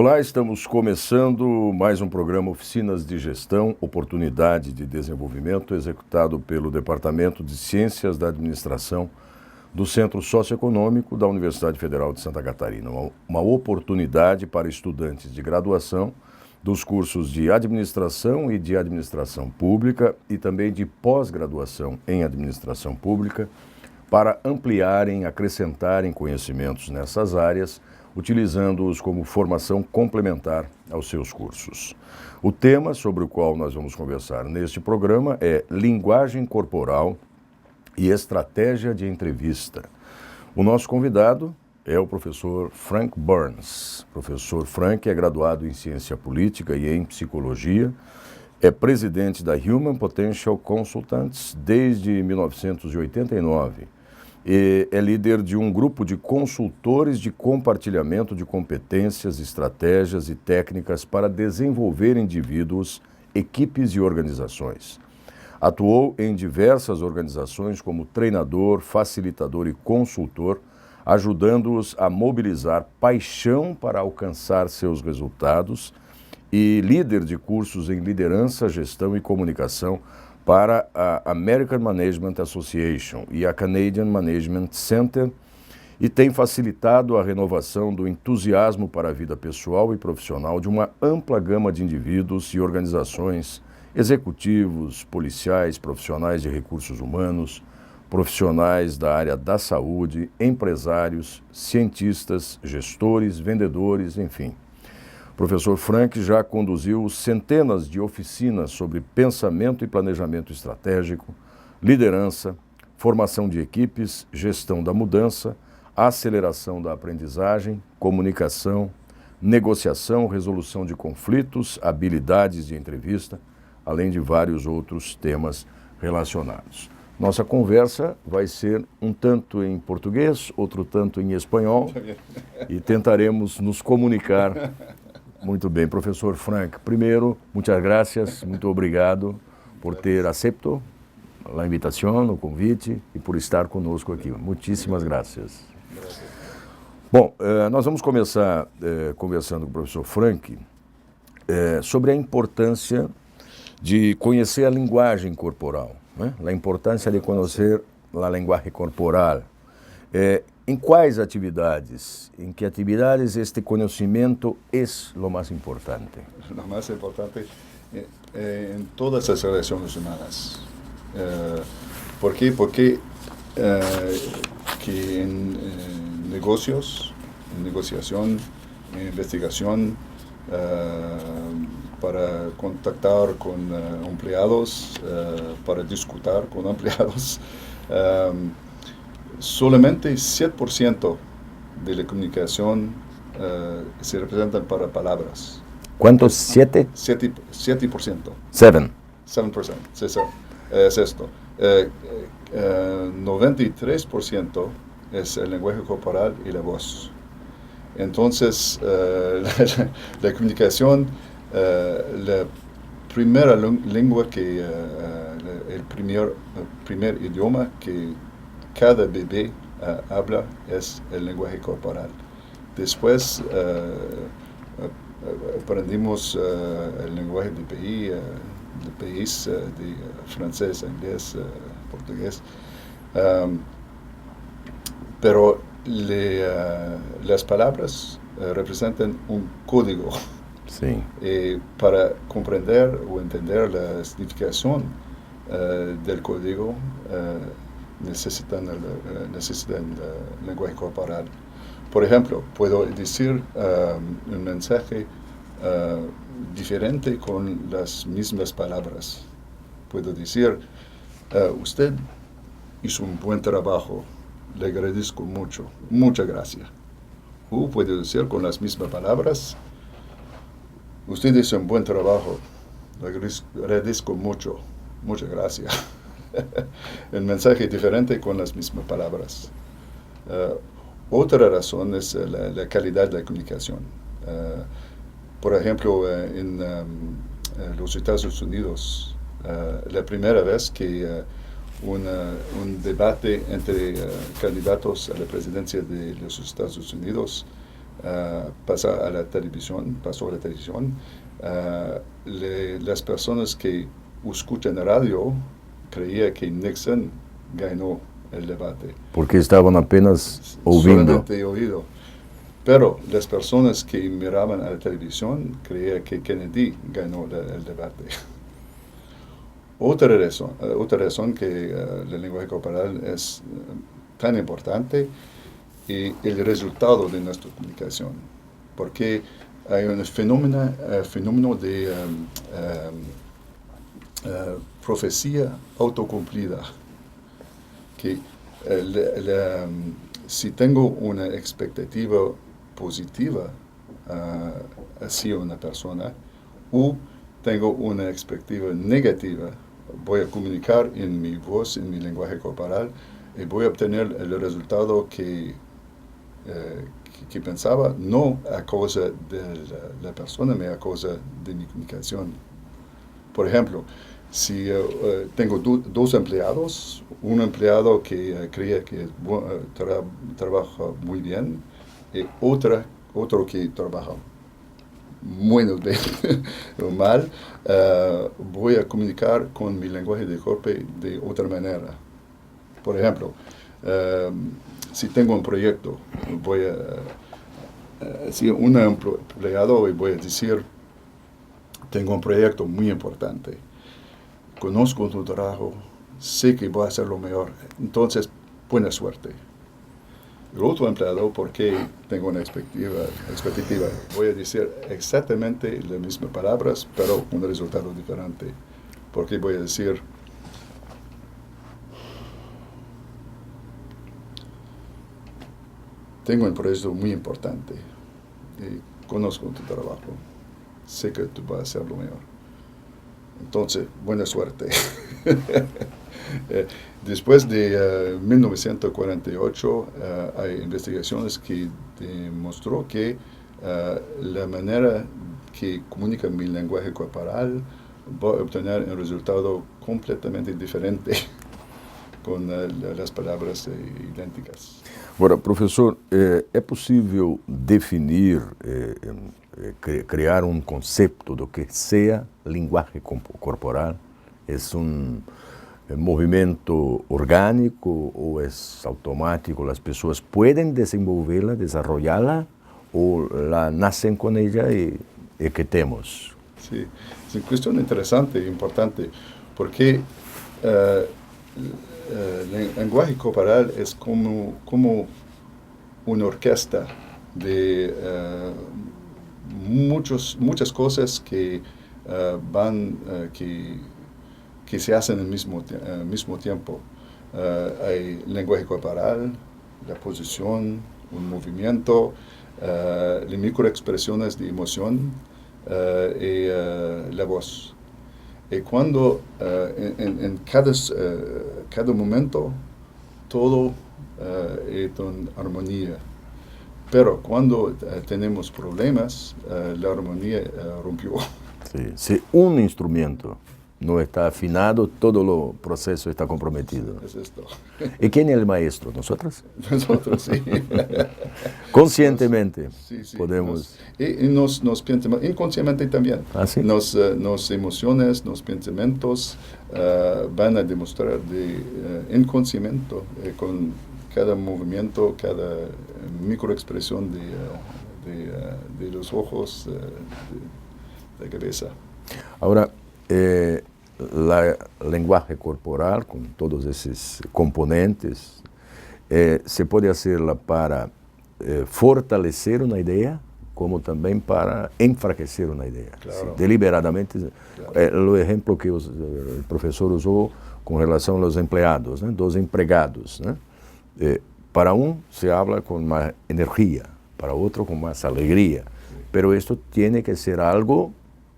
Olá, estamos começando mais um programa Oficinas de Gestão, Oportunidade de Desenvolvimento, executado pelo Departamento de Ciências da Administração do Centro Socioeconômico da Universidade Federal de Santa Catarina. Uma oportunidade para estudantes de graduação dos cursos de Administração e de Administração Pública e também de pós-graduação em Administração Pública para ampliarem, acrescentarem conhecimentos nessas áreas, utilizando-os como formação complementar aos seus cursos. O tema sobre o qual nós vamos conversar neste programa é linguagem corporal e estratégia de entrevista. O nosso convidado é o professor Frank Burns. O professor Frank é graduado em Ciência Política e em Psicologia, é presidente da Human Potential Consultants desde 1989. E é líder de um grupo de consultores de compartilhamento de competências, estratégias e técnicas para desenvolver indivíduos, equipes e organizações. Atuou em diversas organizações como treinador, facilitador e consultor, ajudando-os a mobilizar paixão para alcançar seus resultados e líder de cursos em liderança, gestão e comunicação para a American Management Association e a Canadian Management Center e tem facilitado a renovação do entusiasmo para a vida pessoal e profissional de uma ampla gama de indivíduos e organizações, executivos, policiais, profissionais de recursos humanos, profissionais da área da saúde, empresários, cientistas, gestores, vendedores, enfim. O professor Frank já conduziu centenas de oficinas sobre pensamento e planejamento estratégico, liderança, formação de equipes, gestão da mudança, aceleração da aprendizagem, comunicação, negociação, resolução de conflitos, habilidades de entrevista, além de vários outros temas relacionados. Nossa conversa vai ser um tanto em português, outro tanto em espanhol e tentaremos nos comunicar. Muito bem, professor Frank. Primeiro, muitas gracias, muito obrigado por ter aceito a invitação, o convite e por estar conosco aqui. Muitíssimas graças. Bom, nós vamos começar conversando com o professor Frank sobre a importância de conhecer a linguagem corporal, né? A importância de conhecer a linguagem corporal. Em quais atividades, em que atividades este conhecimento é o mais importante? Lo más importante en todas las relaciones humanas. ¿Por qué? Porque que en negocios, en negociación, en investigación, para contactar con empleados, para discutir con empleados, solamente 7% de la comunicación se representan para palabras. ¿Cuántos? ¿7? 7%. 7. 7%. Es esto. 93% es el lenguaje corporal y la voz. Entonces, la comunicación, la primera lengua que, el primer idioma que cada bebé habla es el lenguaje corporal. Después aprendimos el lenguaje del país, de francés, inglés, portugués. Pero las palabras representan un código. Sí. Para comprender o entender la significación del código, necesitan el lenguaje corporal. Por ejemplo, puedo decir un mensaje diferente con las mismas palabras. Puedo decir, usted hizo un buen trabajo, le agradezco mucho, muchas gracias. O puedo decir con las mismas palabras, usted hizo un buen trabajo, le agradezco mucho, muchas gracias. El mensaje es diferente con las mismas palabras. Otra razón es la calidad de la comunicación. Por ejemplo, en los Estados Unidos, la primera vez que un debate entre candidatos a la presidencia de los Estados Unidos pasó a la televisión, las personas que escuchan radio creían que Nixon ganó el debate. Porque estaban apenas ouvindo. Solamente oído. Pero las personas que miraban a la televisión creían que Kennedy ganó el debate. Otra razón que el lenguaje corporal es tan importante y el resultado de nuestra comunicación. Porque hay un fenómeno de profecía autocumplida. Que si tengo una expectativa positiva hacia una persona o tengo una expectativa negativa, voy a comunicar en mi voz, en mi lenguaje corporal, y voy a obtener el resultado que pensaba, no a causa de la persona, sino a causa de mi comunicación. Por ejemplo, si tengo dos empleados, un empleado que cree que trabaja muy bien y otro que trabaja muy bien o mal, voy a comunicar con mi lenguaje de cuerpo de otra manera. Por ejemplo, si tengo un proyecto, voy a si un empleado y voy a decir, tengo un proyecto muy importante, conozco tu trabajo, sé que voy a hacer lo mejor, entonces buena suerte. El otro empleado, porque tengo una expectativa, voy a decir exactamente las mismas palabras, pero con un resultado diferente. Porque voy a decir, tengo un proyecto muy importante, y conozco tu trabajo, sé que tú vas a hacer lo mejor. Entonces, buena suerte. Después de 1948, hay investigaciones que demostró que la manera que comunica mi lenguaje corporal va a obtener un resultado completamente diferente con las palabras idênticas. Agora, professor, é possível definir, criar um conceito do que seja linguagem corporal? É movimento orgânico ou é automático? As pessoas podem desenvolvê-la, desarrollá-la, ou la nacen com ela e que temos? Sí, es una cuestión interesante e importante, porque el lenguaje corporal es como una orquesta de muchas cosas que que se hacen al mismo tiempo. Hay lenguaje corporal, la posición, un movimiento, las microexpresiones de emoción y la voz. Y cuando en cada momento todo es en armonía. Pero cuando tenemos problemas, la armonía rompió. Sí. Si un instrumento no está afinado, todo el proceso está comprometido. Es esto. ¿Y quién es el maestro? ¿Nosotros? Nosotros, sí. Conscientemente sí. podemos... Y nos pensamos, inconscientemente también. ¿Ah, sí? Nos emociones, nos pensamientos van a demostrar inconsciente con cada movimiento, cada microexpresión de los ojos, de la cabeza. Ahora, la lenguaje corporal, con todos esos componentes, se puede hacerla para fortalecer una idea, como también para enfraquecer una idea. Claro. Deliberadamente. Claro. El ejemplo que el profesor usó con relación a los empleados, ¿no? Dos empregados, ¿no? Para un se habla con más energía, para otro con más alegría, pero esto tiene que ser algo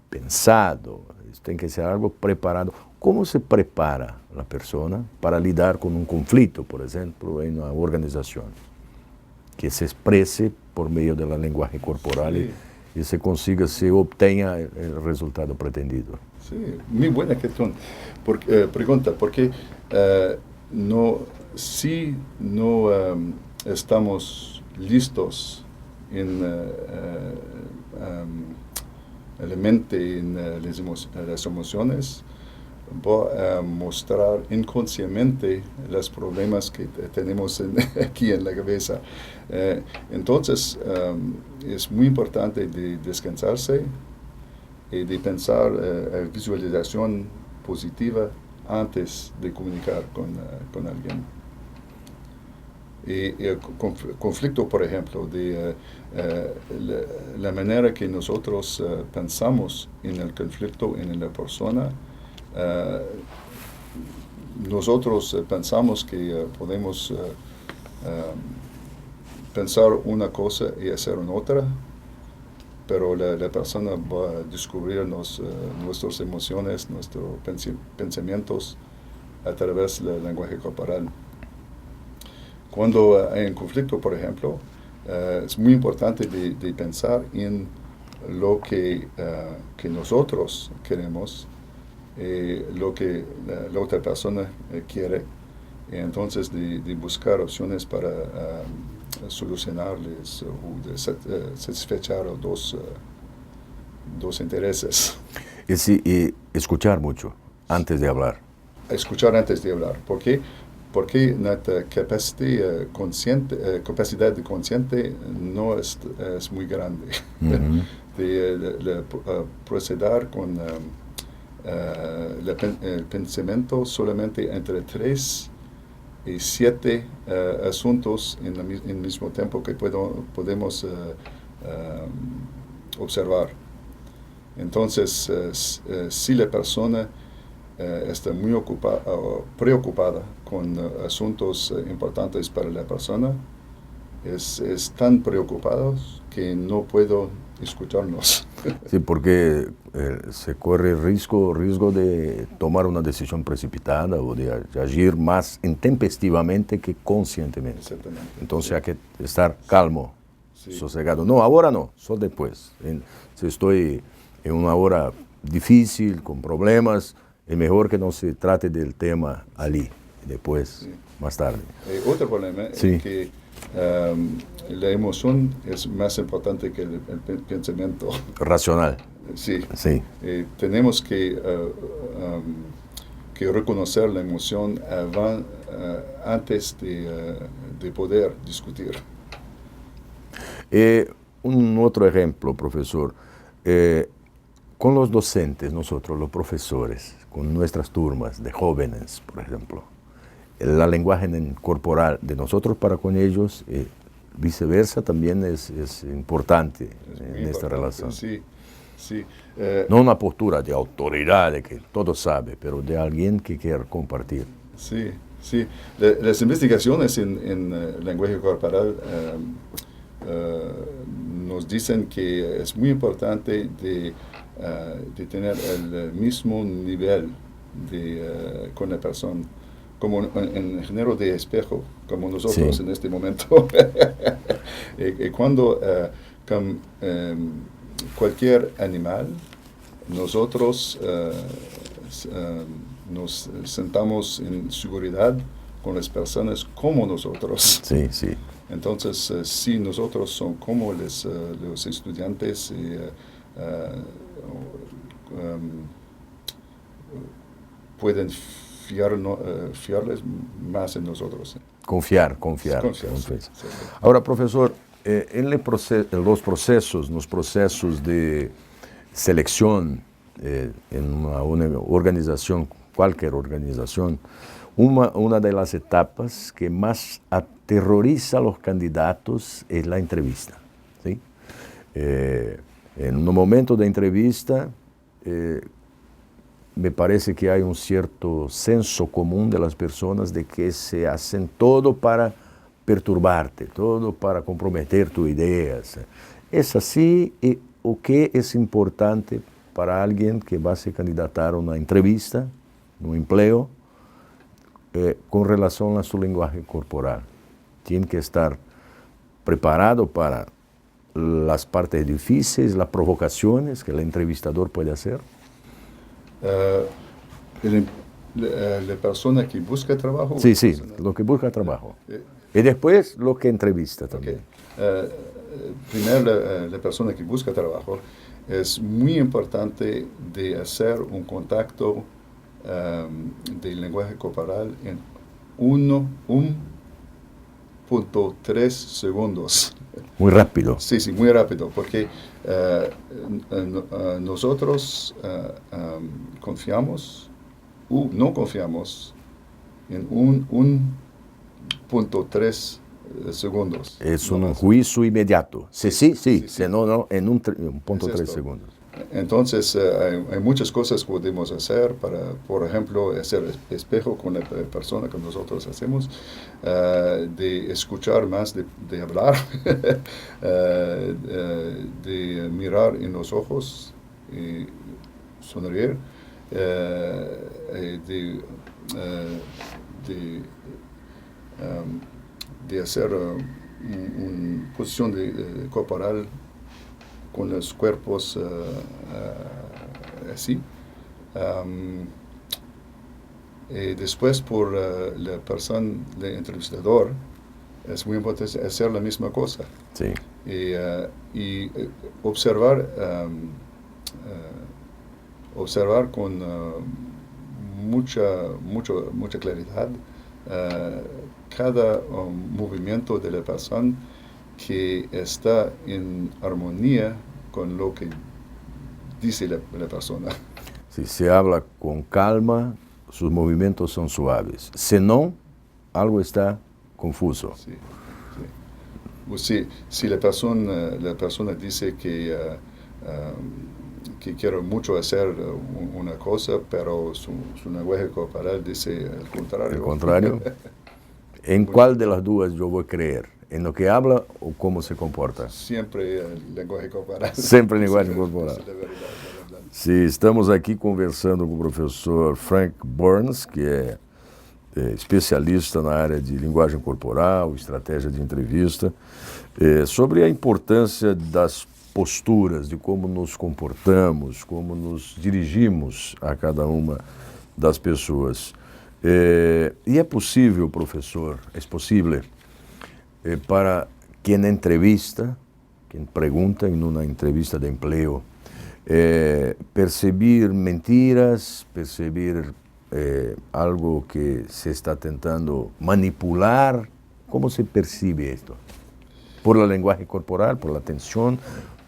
pensado, tem que ser algo preparado. Como se prepara a persona para lidar com um conflito, por exemplo, em uma organização? Que se expresse por meio da linguagem corporal e se consiga, se obtenha o resultado pretendido. Sí, muy buena cuestión. Pregunta, porque si no estamos listos la mente, en las emociones, va a mostrar inconscientemente los problemas que tenemos aquí en la cabeza. Entonces, es muy importante de descansarse y de pensar visualización positiva antes de comunicar con alguien. Y el conflicto, por ejemplo, de la manera que nosotros pensamos en el conflicto en la persona. Nosotros pensamos que podemos pensar una cosa y hacer otra, pero la persona va a descubrir nuestras emociones, nuestros pensamientos a través del lenguaje corporal. Cuando hay un conflicto, por ejemplo, es muy importante de pensar en lo que nosotros queremos, lo que la otra persona quiere, y entonces de buscar opciones para solucionarles o de satisfacer los dos intereses. Y escuchar mucho antes de hablar. Escuchar antes de hablar. ¿Por qué? Porque nuestra capacidad consciente no es muy grande. De proceder con el pensamiento solamente entre 3 y 7 asuntos en el mismo tiempo que podemos observar. Entonces, si la persona está muy preocupada con asuntos importantes para la persona, es tan preocupado que no puedo escucharnos. Sí, porque se corre el riesgo de tomar una decisión precipitada o de agir más intempestivamente que conscientemente. Exactamente. Entonces Sí. hay que estar calmo, Sí. sosegado. No, ahora no, solo después. Si estoy en una hora difícil, con problemas, es mejor que no se trate del tema allí, después, Sí. más tarde. Otro problema Sí. es que la emoción es más importante que el pensamiento. Racional. Sí. Sí. Tenemos que reconocer la emoción antes de poder discutir. Un otro ejemplo, profesor. Con los docentes, nosotros, los profesores, con nuestras turmas de jóvenes, por ejemplo, el lenguaje corporal de nosotros para con ellos, viceversa, también es importante en esta relación. Sí, sí. No una postura de autoridad, de que todo sabe, pero de alguien que quiere compartir. Sí, sí. Las investigaciones en lenguaje corporal nos dicen que es muy importante de tener el mismo nivel con la persona, como en el género de espejo, como nosotros Sí. en este momento. Y cuando cualquier animal, nosotros nos sentamos en seguridad con las personas como nosotros. Sí, sí. Entonces, si nosotros somos como los estudiantes, pueden fiarles más en nosotros. Confiar. Sí. Ahora, profesor, en los procesos de selección en una organización, cualquier organización, una de las etapas que más aterroriza a los candidatos es la entrevista. ¿Sí? En un momento de entrevista, me parece que hay un cierto senso común de las personas de que se hacen todo para perturbarte, todo para comprometer tus ideas. ¿Es así o qué es importante para alguien que va a se candidatar a una entrevista, un empleo, con relación a su lenguaje corporal? Tiene que estar preparado para las partes difíciles, las provocaciones que el entrevistador puede hacer. La persona que busca trabajo. Sí, lo que busca trabajo. Y después lo que entrevista también. primero la persona que busca trabajo, es muy importante de hacer un contacto del lenguaje corporal en 1.3 segundos. Muy rápido. Sí, sí, muy rápido, porque nosotros confiamos o no confiamos en 1.3 segundos. Es no un más. juicio inmediato. Sí, sí, sí. Sí, sí. Si no, en un punto Es 3 esto. segundos. Entonces, hay muchas cosas que podemos hacer para, por ejemplo, hacer espejo con la persona que nosotros hacemos, de escuchar más de hablar, de mirar en los ojos y sonreír, de hacer una posición corporal con los cuerpos así. Y después por la persona, el entrevistador, es muy importante hacer la misma cosa. Sí. Y observar, observar con mucha claridad cada movimiento de la persona que está en armonía con lo que dice la persona. Si se habla con calma, sus movimientos son suaves. Si no, algo está confuso. Sí, sí. Si la persona dice que quiere mucho hacer una cosa, pero su lenguaje corporal dice el contrario. ¿El contrario? ¿En cuál de las dudas yo voy a creer? ¿En lo que habla o cómo se comporta? Siempre el lenguaje corporal. Sempre el lenguaje corporal. Esa es la verdad. Sí, estamos aqui conversando com o professor Frank Burns, que é especialista na área de linguagem corporal, estratégia de entrevista, sobre a importância das posturas, de como nos comportamos, como nos dirigimos a cada uma das pessoas. E é possível, professor, é possível para quem entrevista, quem pergunta em uma entrevista de emprego, perceber mentiras, perceber algo que se está tentando manipular. ¿Cómo se percibe esto? ¿Por la lenguaje corporal, por la tensión,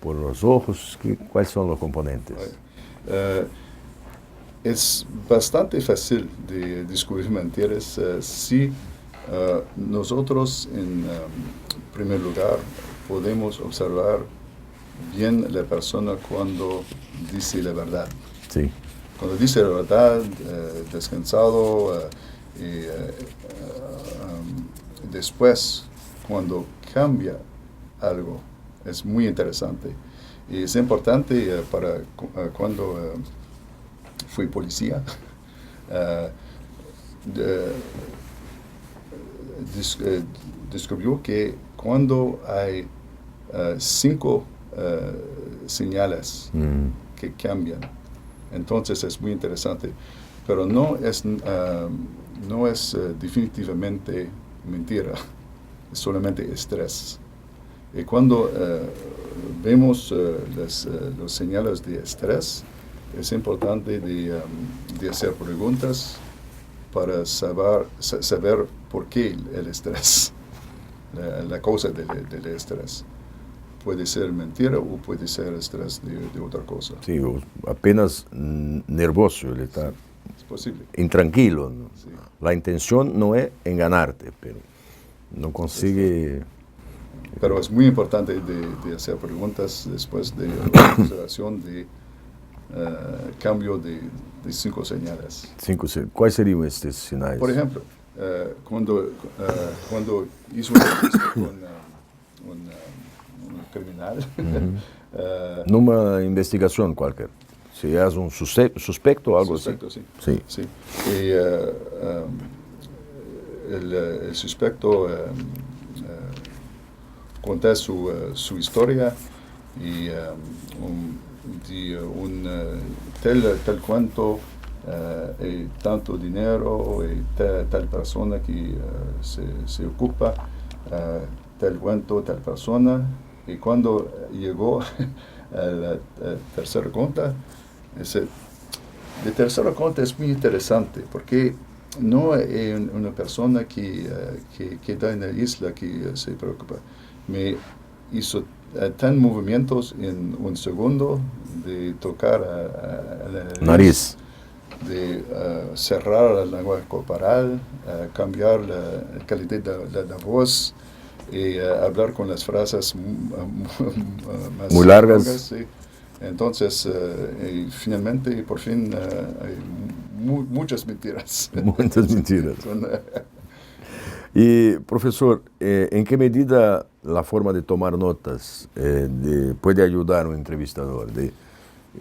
por los ojos? ¿Cuáles son los componentes? Es bastante fácil de descubrir mentiras si nosotros, en primer lugar, podemos observar bien la persona cuando dice la verdad. Sí. Cuando dice la verdad, descansado, después, cuando cambia algo, es muy interesante. Y es importante para cuando fui policía, descubrió que cuando hay 5 señales que cambian, entonces es muy interesante, pero no es definitivamente mentira, es solamente estrés. Y cuando vemos los señales de estrés, es importante de hacer preguntas para saber por qué el estrés, la causa del estrés. Puede ser mentira o puede ser estrés de otra cosa. Sí, apenas nervioso, él está Es posible. intranquilo, ¿no? Sí. La intención no es enganarte, pero no consigue... Pero es muy importante de hacer preguntas después de la observación de cambio de 5 señales. ¿Cuáles serían estos sinais? Por ejemplo, cuando hizo una entrevista con un criminal, Numa investigación cualquier. Si es un suspecto o algo suspecto, así. sí. Sí. Y el suspecto cuenta su historia y tal cuánto y tanto dinero y tal persona que se ocupa, tal cuánto, tal persona, Y cuando llegó a la tercera conta, de tercera conta es muy interesante porque no es una persona que está en la isla que se preocupa. Me hizo tan movimientos en un segundo de tocar a la Nariz. de cerrar la lengua corporal, cambiar la calidad de la voz y hablar con las frases más muy largas. Sí. Entonces, y finalmente, y por fin, hay muchas mentiras. Muchas mentiras. Y, profesor, ¿en qué medida la forma de tomar notas puede ayudar a un entrevistador?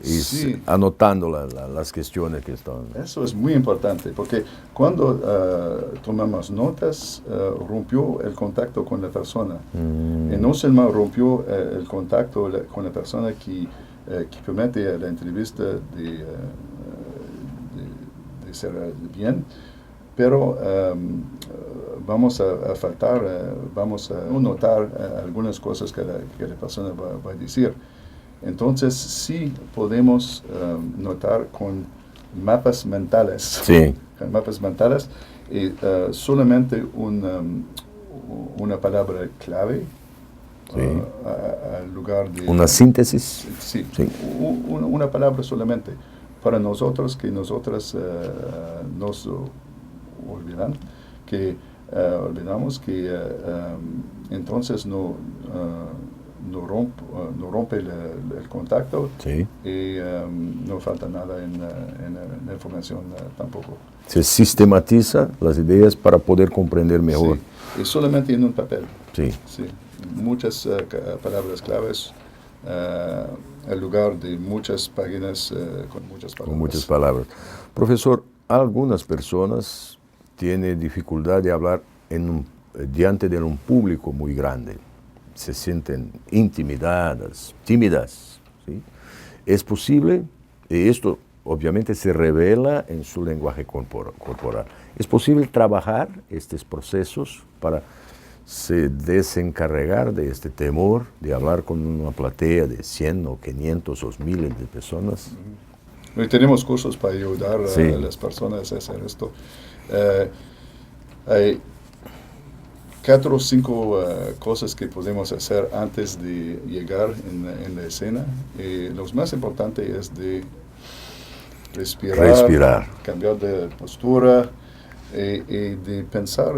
Sí. Anotando las cuestiones que están. Eso es muy importante, porque cuando tomamos notas, rompió el contacto con la persona. Y no solo rompió el contacto con la persona que permite a la entrevista de ser bien, pero vamos a faltar, vamos a no notar algunas cosas que la persona va a decir. Entonces, sí podemos notar con mapas mentales. Sí. Con mapas mentales y solamente una palabra clave sí. al lugar de... Una síntesis. Sí, sí. Una palabra solamente. Para nosotros, que nosotras nos olvidamos que entonces no rompe el contacto sí. y no falta nada en la información tampoco. Se sistematiza las ideas para poder comprender mejor. Sí. Y solamente en un papel. Sí. Sí. Muchas palabras claves en lugar de muchas páginas con muchas palabras. Con muchas palabras. Profesor, algunas personas tienen dificultad de hablar diante de un público muy grande. Se sienten intimidadas, tímidas. ¿Sí? Es posible, y esto obviamente se revela en su lenguaje corporal, es posible trabajar estos procesos para se desencargar de este temor de hablar con una platea de 100 o 500 o miles de personas. Y tenemos cursos para ayudar sí. a las personas a hacer esto. Hay 4 o 5 cosas que podemos hacer antes de llegar en la escena. Lo más importante es de respirar. Cambiar de postura y de pensar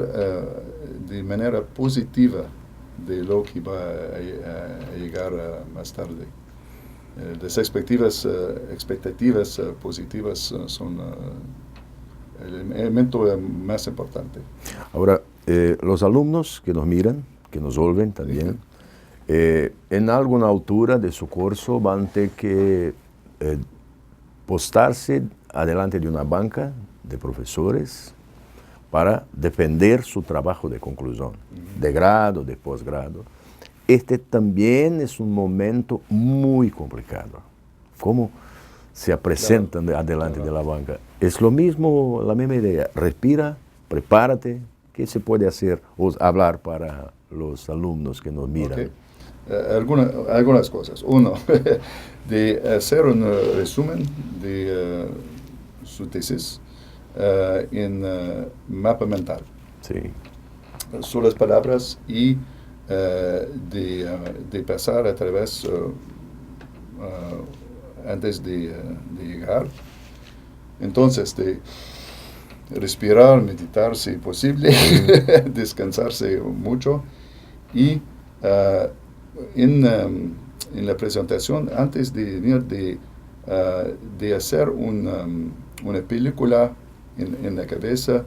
de manera positiva de lo que va a llegar más tarde. Las expectativas positivas son el elemento más importante. Ahora, los alumnos que nos miran, que nos oyen también, en alguna altura de su curso van a tener que postarse adelante de una banca de profesores para defender su trabajo de conclusión, de grado, de posgrado. Este también es un momento muy complicado. ¿Cómo se presentan adelante de la banca? Es lo mismo, la misma idea. Respira, prepárate. ¿Qué se puede hacer o hablar para los alumnos que nos miran? Okay. Algunas cosas. Uno, de hacer un resumen de su tesis en mapa mental. Sí. Son las palabras y de pasar a través antes de llegar. Entonces, de respirar, meditar si posible, descansarse mucho y en la presentación, antes de venir, de hacer una película en la cabeza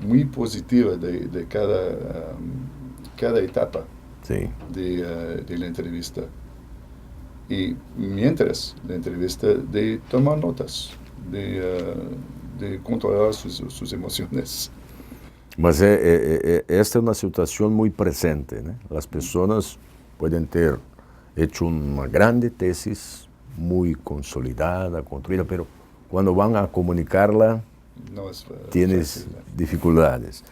muy positiva de cada etapa sí. de la entrevista. Y mientras la entrevista, de tomar notas, de controlar sus emociones. Mas esta es una situación muy presente, ¿no? Las personas pueden tener hecho una grande tesis, muy consolidada, construida, pero cuando van a comunicarla, no es tienes dificultades.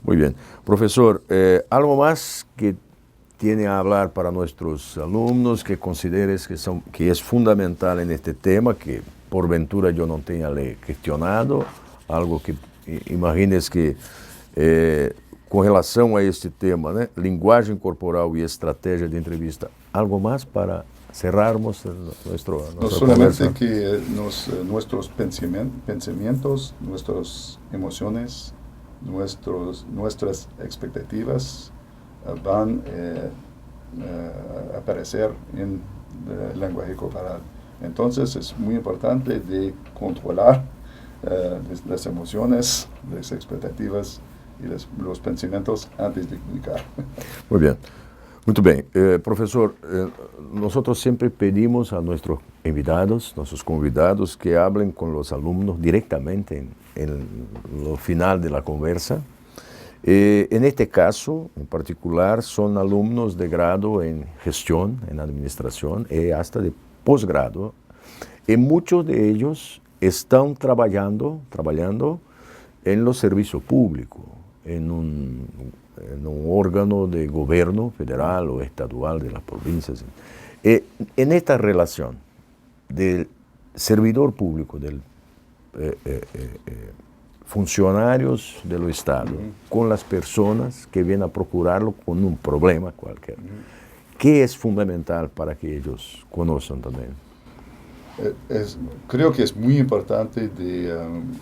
Muy bien. Profesor, ¿algo más que tiene a hablar para nuestros alumnos que consideres que es fundamental en este tema, que por ventura yo no tenga le questionado, algo que imagines que com relação a este tema, né, linguagem corporal e estratégia de entrevista, algo más para cerrarmos nuestra No solamente conversa? que nuestros pensamientos, nuestras emociones, nuestras expectativas van a aparecer en el lenguaje corporal. Entonces es muy importante de controlar las emociones, las expectativas y los pensamientos antes de comunicar. Muy bien. Muito bem. Professor, nosotros siempre pedimos a nuestros convidados, que hablen con los alumnos directamente en lo final de la conversa. En este caso, en particular, son alumnos de grado en gestión, en administración y hasta de posgrado. Y muchos de ellos están trabajando en los servicios públicos, en un órgano de gobierno federal o estadual de las provincias. En esta relación del servidor público, del funcionarios del Estado, con las personas que vienen a procurarlo con un problema cualquier, ¿qué es fundamental para que ellos conozcan también? Creo que es muy importante de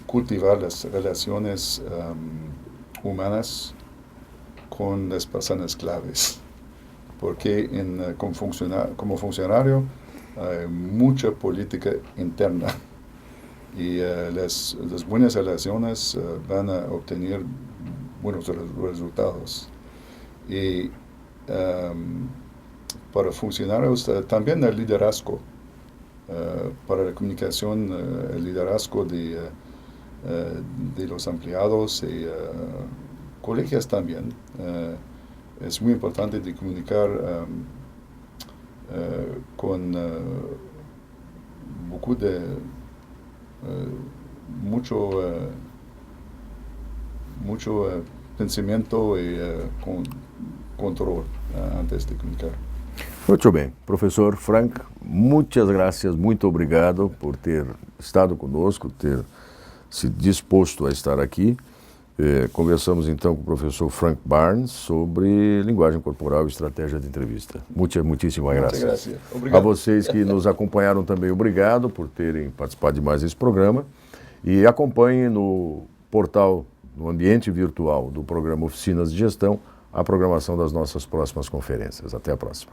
cultivar las relaciones humanas con las personas claves, porque como funcionario hay mucha política interna y las buenas relaciones van a obtener buenos resultados. Y para funcionarios también el liderazgo, para la comunicación, el liderazgo de los empleados y colegios también. Es muy importante de comunicar con mucho pensamiento y control antes de comunicar. Muito bem. Professor Frank, muitas graças, muito obrigado por ter estado conosco, ter se disposto a estar aqui. Conversamos então com o professor Frank Barnes sobre linguagem corporal e estratégia de entrevista. Muitíssimas graças. A vocês que nos acompanharam também, obrigado por terem participado de mais esse programa. E acompanhem no portal, no ambiente virtual do programa Oficinas de Gestão, a programação das nossas próximas conferências. Até a próxima.